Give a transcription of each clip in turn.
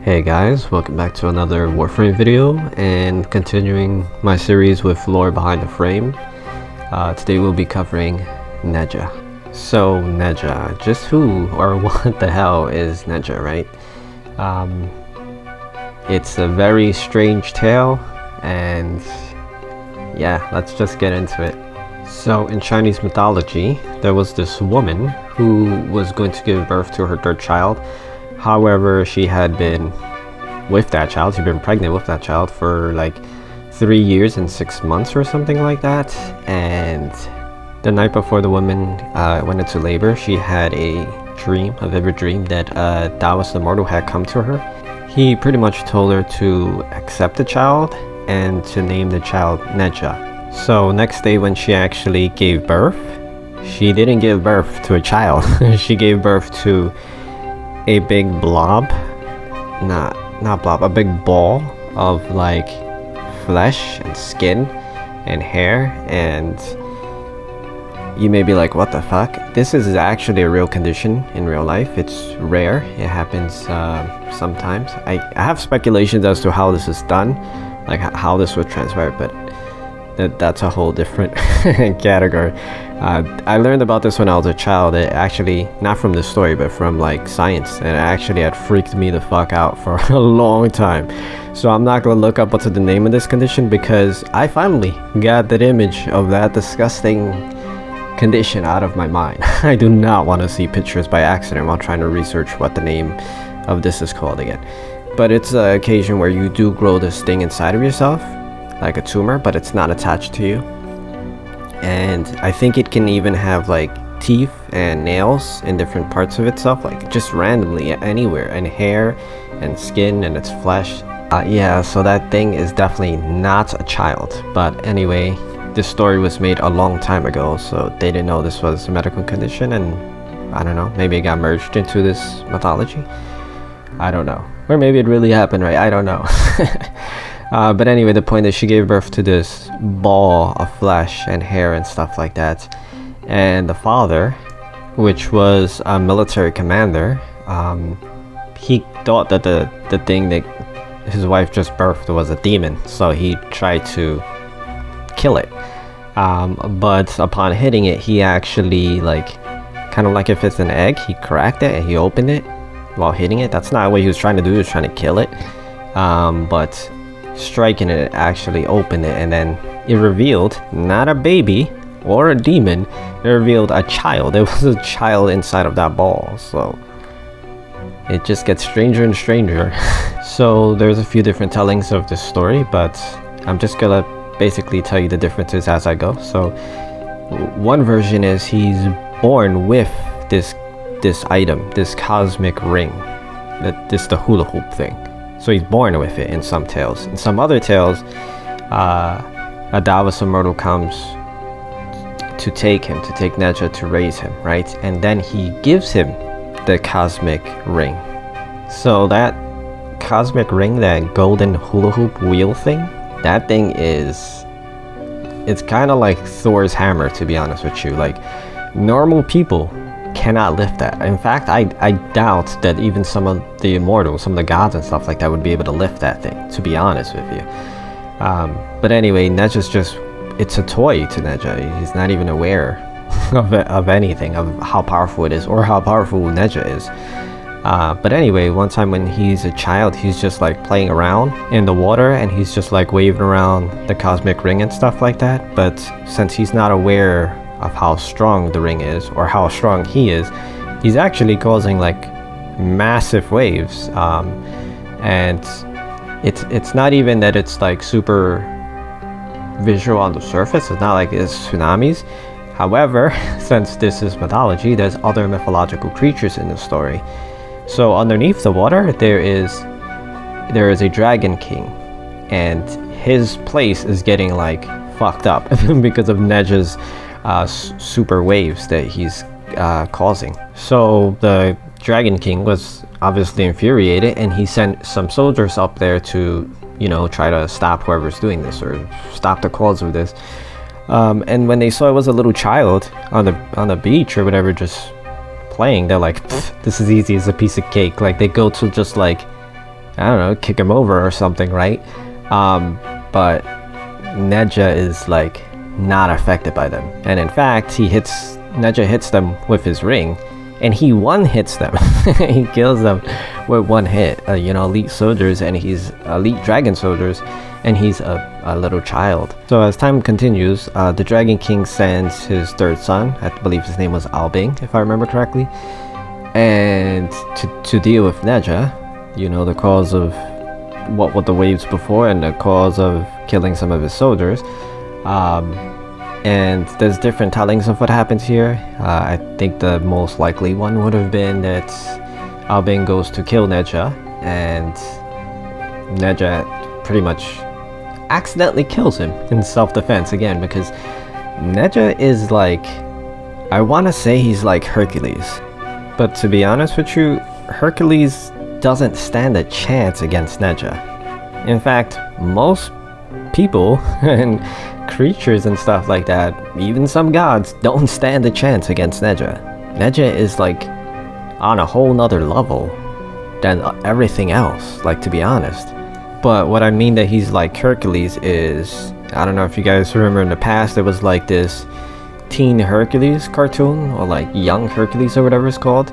Hey guys, welcome back to another Warframe video and continuing my series with lore behind the frame. Today we'll be covering Nezha. So Nezha, just who or what the hell is Nezha, right? It's a very strange tale and yeah, let's just get into it. So in Chinese mythology, there was this woman who was going to give birth to her third child. However, she had been with that child, she'd been pregnant with that child for like 3 years and 6 months or something like that. And the night before the woman went into labor, she had a vivid dream that Taoist the Mortal had come to her. He pretty much told her to accept the child and to name the child Nezha. So next day when she actually gave birth, she didn't give birth to a child. She gave birth to a big blob, a big ball of like flesh and skin and hair. And you may be like, what the fuck? This is actually a real condition in real life. It's rare. It happens sometimes. I have speculations as to how this is done, like how this would transpire, but that's a whole different category. I learned about this when I was a child. It actually, not from this story, but from like science, and it actually had freaked me the fuck out for a long time. So I'm not gonna look up what's the name of this condition, because I finally got that image of that disgusting condition out of my mind. I do not want to see pictures by accident while trying to research what the name of this is called again. But it's an occasion where you do grow this thing inside of yourself, like a tumor, but it's not attached to you. And I think it can even have like teeth and nails in different parts of itself, like just randomly anywhere, and hair and skin and its flesh. Yeah, so that thing is definitely not a child. But anyway, this story was made a long time ago, so they didn't know this was a medical condition, and I don't know, maybe it got merged into this mythology. I don't know, or maybe it really happened, right? I don't know. But anyway, the point is she gave birth to this ball of flesh and hair and stuff like that. And the father, which was a military commander, he thought that the thing that his wife just birthed was a demon, so he tried to kill it. But upon hitting it, he actually, like, kind of like if it's an egg, he cracked it and he opened it while hitting it. That's not what he was trying to do. He was trying to kill it. But striking it actually opened it, and then it revealed not a baby or a demon, it revealed a child. It was a child inside of that ball. So it just gets stranger and stranger. So there's a few different tellings of this story, but I'm just gonna basically tell you the differences as I go. So one version is he's born with this item, this cosmic ring, the hula hoop thing. So he's born with it in some tales. In some other tales, a Taoist immortal comes to take Nezha to raise him, right? And then he gives him the cosmic ring. So that cosmic ring, that golden hula hoop wheel thing, that thing it's kind of like Thor's hammer, to be honest with you. Like, normal people cannot lift that. In fact, I doubt that even some of the immortals, some of the gods and stuff like that, would be able to lift that thing, to be honest with you. But anyway, Nezha's just, it's a toy to Nezha. He's not even aware of anything, of how powerful it is or how powerful Nezha is. But anyway, one time when he's a child, he's just like playing around in the water, and he's just like waving around the cosmic ring and stuff like that. But since he's not aware of how strong the ring is or how strong he is, he's actually causing like massive waves. And it's not even that it's like super visual on the surface. It's not like it's tsunamis. However, since this is mythology, there's other mythological creatures in the story. So underneath the water, there is a dragon king, and his place is getting like fucked up because of Nezha's super waves that he's causing. So the Dragon King was obviously infuriated, and he sent some soldiers up there to, you know, try to stop whoever's doing this or stop the cause of this. And when they saw it was a little child on the beach or whatever, just playing, they're like, this is easy, it's a piece of cake. Like, they go to just like I don't know, kick him over or something, right? But Nezha is like not affected by them, and in fact Nezha hits them with his ring, and he one hits them. He kills them with one hit. You know, elite soldiers, and he's elite dragon soldiers, and he's a little child. So as time continues, the Dragon King sends his third son, I believe his name was Albing, if I remember correctly, and to deal with Nezha, you know, the cause of what were the waves before and the cause of killing some of his soldiers. And there's different tellings of what happens here. I think the most likely one would have been that Albing goes to kill Nezha, and Nezha pretty much accidentally kills him in self-defense again, because Nezha is like, I want to say he's like Hercules, but to be honest with you, Hercules doesn't stand a chance against Nezha. In fact, most people and creatures and stuff like that, even some gods, don't stand a chance against Nezha. Nezha is like on a whole nother level than everything else, like, to be honest. But what I mean that he's like Hercules is, I don't know if you guys remember in the past, there was like this Teen Hercules cartoon, or like Young Hercules or whatever it's called,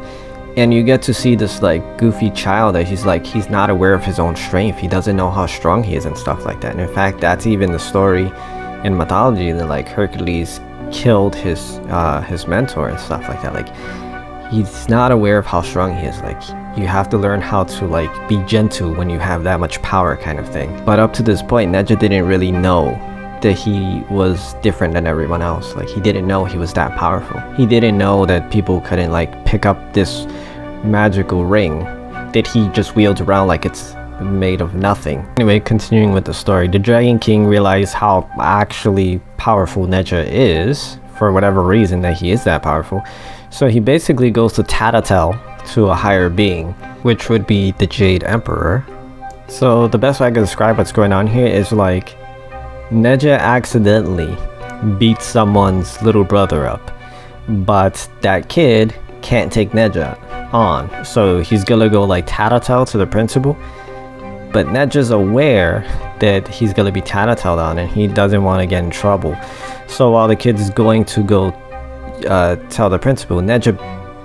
and you get to see this like goofy child that he's not aware of his own strength. He doesn't know how strong he is and stuff like that. And in fact, that's even the story in mythology, that like Hercules killed his mentor and stuff like that. Like, he's not aware of how strong he is. Like, you have to learn how to like be gentle when you have that much power, kind of thing. But up to this point, Nezha didn't really know that he was different than everyone else. Like, he didn't know he was that powerful. He didn't know that people couldn't like pick up this magical ring that he just wields around like it's made of nothing. Anyway, continuing with the story, the Dragon King realized how actually powerful Nezha is, for whatever reason that he is that powerful. So he basically goes to tattletale to a higher being, which would be the Jade Emperor. So the best way I can describe what's going on here is like Nezha accidentally beats someone's little brother up, but that kid can't take Nezha on, so he's gonna go like tattletale to the principal, but Nezha's aware that he's gonna be tattletaled on, and he doesn't want to get in trouble. So while the kid is going to go tell the principal, Nezha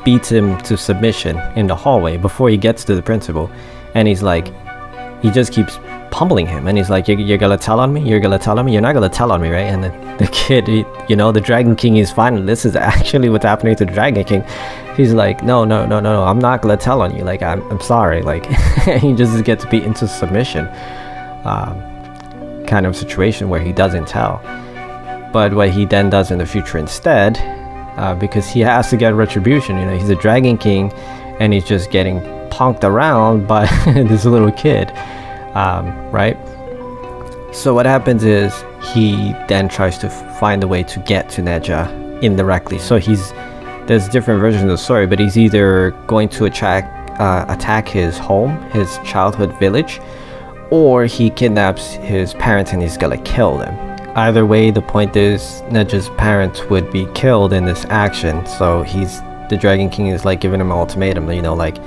beats him to submission in the hallway before he gets to the principal, and he's like, he just keeps pummeling him, and he's like, you're gonna tell on me? You're gonna tell on me? You're not gonna tell on me, right? And the kid, you know, the Dragon King is fine. This is actually what's happening to the Dragon King. He's like, no, I'm not gonna tell on you. Like, I'm sorry. Like, he just gets beat into submission, kind of situation where he doesn't tell. But what he then does in the future instead, because he has to get retribution, you know, he's a Dragon King, and he's just getting punked around by this little kid, right? So what happens is he then tries to find a way to get to Nezha indirectly. So there's different versions of the story, but he's either going to attack his home, his childhood village, or he kidnaps his parents and he's gonna kill them. Either way, the point is Nezha's parents would be killed in this action. So the Dragon King is like giving him an ultimatum, you know, like,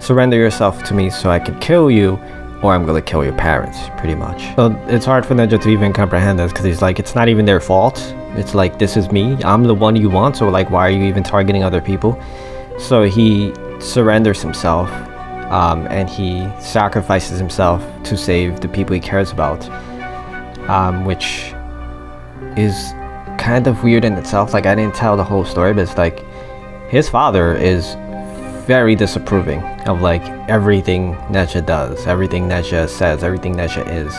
surrender yourself to me so I can kill you, or I'm gonna kill your parents, pretty much. So it's hard for Nezha to even comprehend this, because he's like, it's not even their fault. It's like, this is me, I'm the one you want, so like, why are you even targeting other people? So he surrenders himself, and he sacrifices himself to save the people he cares about, which is kind of weird in itself. Like, I didn't tell the whole story, but it's like, his father is very disapproving of like everything Nezha does, everything Nezha says, everything Nezha is.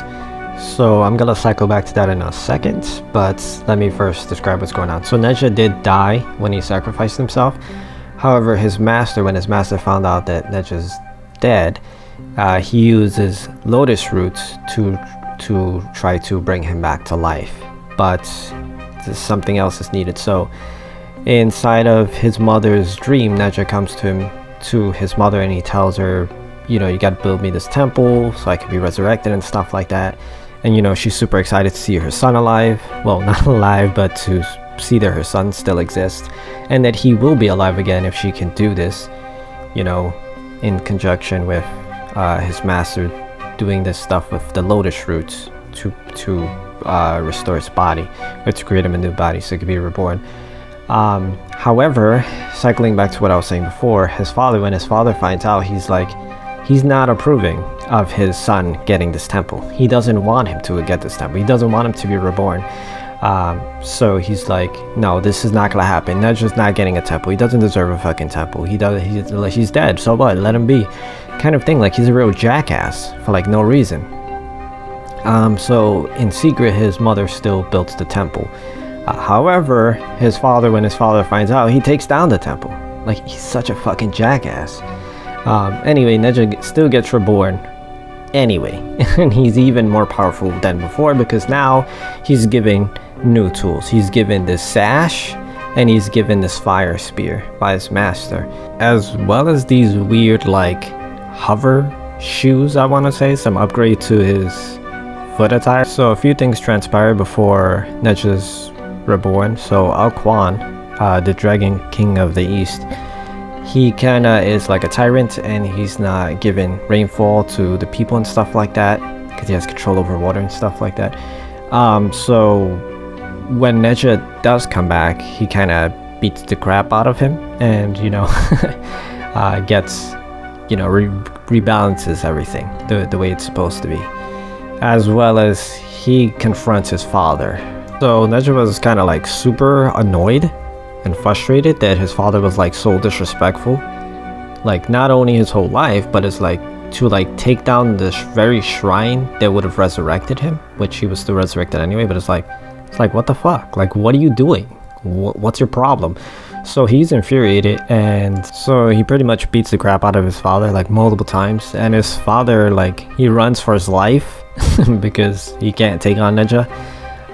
So I'm gonna cycle back to that in a second, but let me first describe what's going on. So Nezha did die when he sacrificed himself. However, when his master found out that Nezha's dead, he uses lotus roots to try to bring him back to life, but something else is needed. So inside of his mother's dream, Nezha comes to his mother, and he tells her, you know, you gotta build me this temple so I can be resurrected and stuff like that. And you know, she's super excited to see her son alive. Well, not alive, but to see that her son still exists, and that he will be alive again if she can do this, you know, in conjunction with his master doing this stuff with the lotus roots to restore his body, or to create him a new body so he could be reborn. However, cycling back to what I was saying before, when his father finds out, he's not approving of his son getting this temple. He doesn't want him to get this temple. He doesn't want him to be reborn. So he's like, no, this is not gonna happen. Nezha's not getting a temple. He doesn't deserve a fucking temple. He's dead, so what? Let him be, kind of thing. Like, he's a real jackass for like no reason. So in secret, his mother still built the temple. However, when his father finds out, he takes down the temple. Like, he's such a fucking jackass. Anyway, Nezha still gets reborn anyway, and he's even more powerful than before, because now he's given new tools. He's given this sash, and he's given this fire spear by his master, as well as these weird like hover shoes, I want to say, some upgrade to his foot attire. So a few things transpire before Nezha's reborn. So Al Quan, the Dragon King of the East, he kinda is like a tyrant, and he's not giving rainfall to the people and stuff like that, because he has control over water and stuff like that. So when Nezha does come back, he kinda beats the crap out of him, and gets, rebalances everything the way it's supposed to be, as well as he confronts his father. So Nezha was kind of like super annoyed and frustrated that his father was like so disrespectful, like not only his whole life, but it's like to like take down this very shrine that would have resurrected him, which he was still resurrected anyway. But it's like what the fuck, like what are you doing? What's your problem? So he's infuriated, and so he pretty much beats the crap out of his father like multiple times, and his father, like, he runs for his life because he can't take on Nezha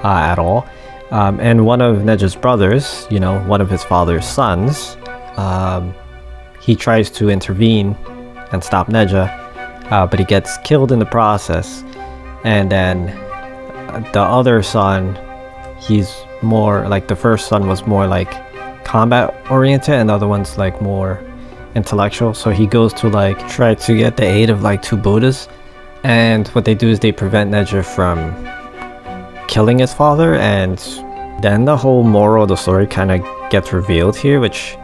at all. And one of Nezha's brothers, one of his father's sons, he tries to intervene and stop Nezha, but he gets killed in the process. And then the other son, he's more like, the first son was more like combat oriented, and the other one's like more intellectual. So he goes to like try to get the aid of like two Buddhas, and what they do is they prevent Nezha from killing his father. And then the whole moral of the story kind of gets revealed here, which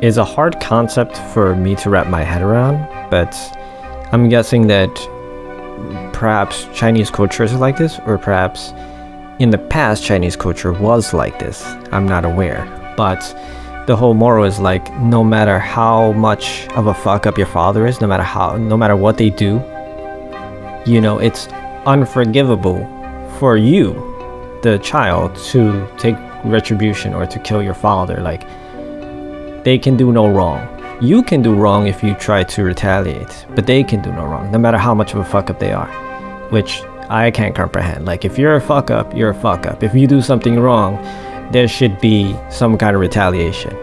is a hard concept for me to wrap my head around, but I'm guessing that perhaps Chinese culture is like this, or perhaps in the past Chinese culture was like this. I'm not aware, but the whole moral is like, no matter how much of a fuck up your father is, no matter what they do, it's unforgivable for you, the child, to take retribution or to kill your father. Like, they can do no wrong. You can do wrong if you try to retaliate, but they can do no wrong, no matter how much of a fuck up they are, which I can't comprehend. Like, if you're a fuck up, you're a fuck up. If you do something wrong, there should be some kind of retaliation,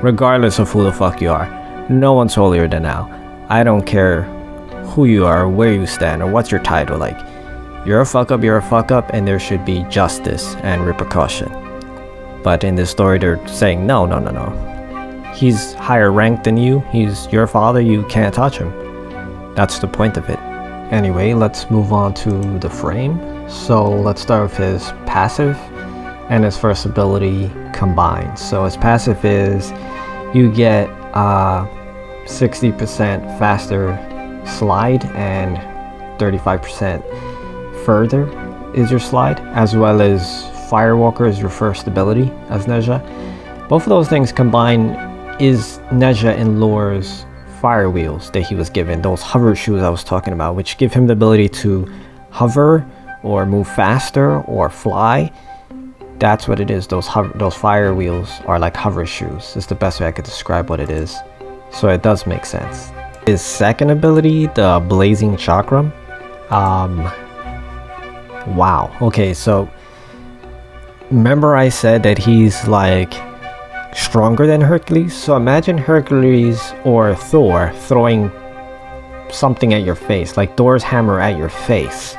regardless of who the fuck you are. No one's holier than thou. I don't care who you are, or where you stand, or what's your title. Like, you're a fuck up, and there should be justice and repercussion. But in this story, they're saying, no. He's higher ranked than you. He's your father. You can't touch him. That's the point of it. Anyway, let's move on to the frame. So let's start with his passive and his first ability combined. So his passive is you get 60% faster slide, and 35% further is your slide, as well as Firewalker is your first ability as Nezha. Both of those things combined is Nezha in Lore's fire wheels that he was given, those hover shoes I was talking about, which give him the ability to hover or move faster or fly. That's what it is. Those fire wheels are like hover shoes. It's the best way I could describe what it is. So it does make sense. His second ability, the Blazing Chakra. Wow. Okay, so remember I said that he's like stronger than Hercules? So imagine Hercules or Thor throwing something at your face, like Thor's hammer at your face.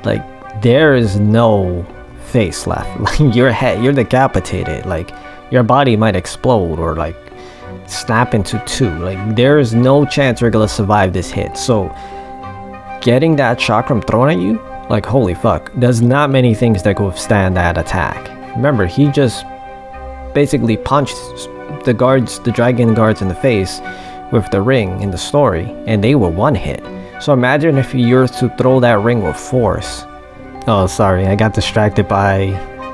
Like, there is no face left. Like, your head, you're decapitated. Like, your body might explode, or like snap into two. Like, there is no chance you're gonna survive this hit. So getting that chakra thrown at you, like, holy fuck, there's not many things that can withstand that attack. Remember, he just basically punched the dragon guards in the face with the ring in the story, and they were one hit. So imagine if you were to throw that ring with force. Oh, sorry, I got distracted by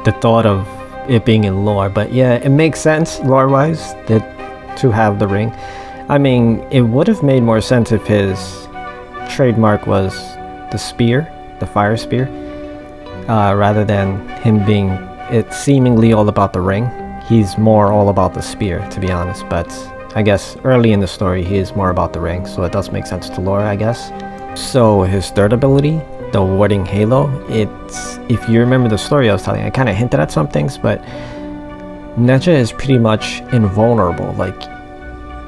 the thought of it being in lore, but yeah, it makes sense lore-wise to have the ring. I mean, it would have made more sense if his trademark was the spear, the fire spear, rather than him being it seemingly all about the ring. He's more all about the spear, to be honest, but I guess early in the story he is more about the ring, so it does make sense to lore, I guess. So his third ability, the warding halo, it's, if you remember the story I was telling, I kind of hinted at some things, but Nezha is pretty much invulnerable. Like,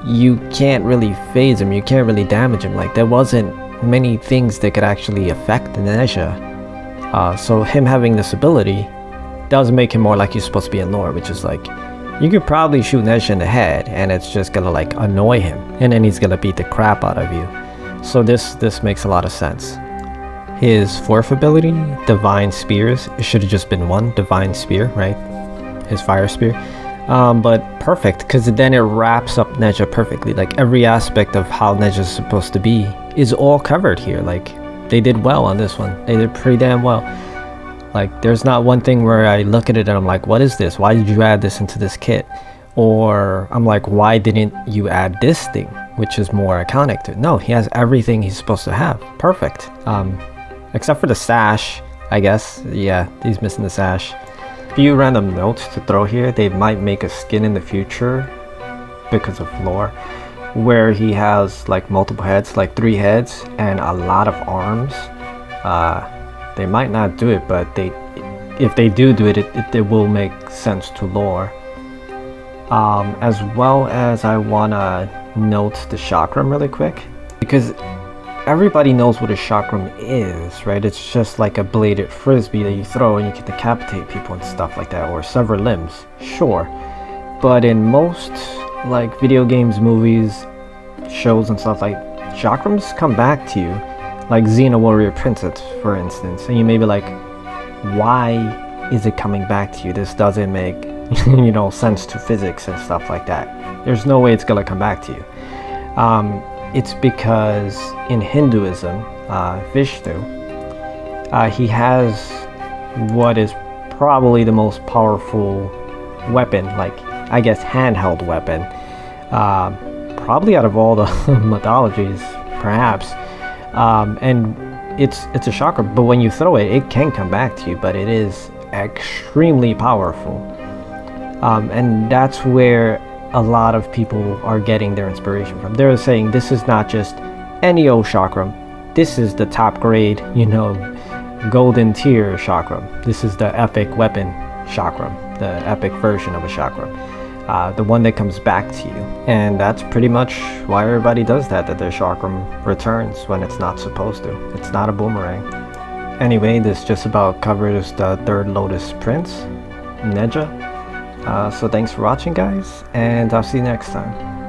you can't really phase him, you can't really damage him. Like, there wasn't many things that could actually affect Nezha. So him having this ability does make him more like he's supposed to be in lore, which is like, you could probably shoot Nezha in the head and it's just gonna like annoy him, and then he's gonna beat the crap out of you. So this makes a lot of sense. His fourth ability, Divine Spears, it should have just been one Divine Spear, right? His fire spear. But perfect, because then it wraps up Nezha perfectly. Like, every aspect of how Nezha is supposed to be is all covered here. Like, they did well on this one. They did pretty damn well. Like, there's not one thing where I look at it and I'm like, what is this? Why did you add this into this kit? Or I'm like, why didn't you add this thing, which is more iconic to it? No, he has everything he's supposed to have. Perfect. Except for the sash, I guess. Yeah, he's missing the sash. Few random notes to throw here. They might make a skin in the future because of lore, where he has like multiple heads, like 3 heads and a lot of arms. They might not do it, but if they do it, it will make sense to lore. As well as I wanna note the chakram really quick, because everybody knows what a chakram is, right? It's just like a bladed frisbee that you throw and you can decapitate people and stuff like that, or sever limbs, sure. But in most like video games, movies, shows and stuff, like, chakrams come back to you, like Xena Warrior Princess, for instance, and you may be like, why is it coming back to you? This doesn't make you know, sense to physics and stuff like that. There's no way it's gonna come back to you. It's because in Hinduism, Vishnu, he has what is probably the most powerful weapon, like, I guess handheld weapon, probably out of all the mythologies, perhaps. And it's a chakra, but when you throw it, it can come back to you, but it is extremely powerful. And that's where a lot of people are getting their inspiration from. They're saying this is not just any old chakram, this is the top grade, you know, golden tier chakram. This is the epic weapon chakram, the epic version of a chakram, the one that comes back to you. And that's pretty much why everybody does that their chakram returns when it's not supposed to. It's not a boomerang. Anyway, this just about covers the third Lotus Prince, Nezha. So thanks for watching, guys, and I'll see you next time.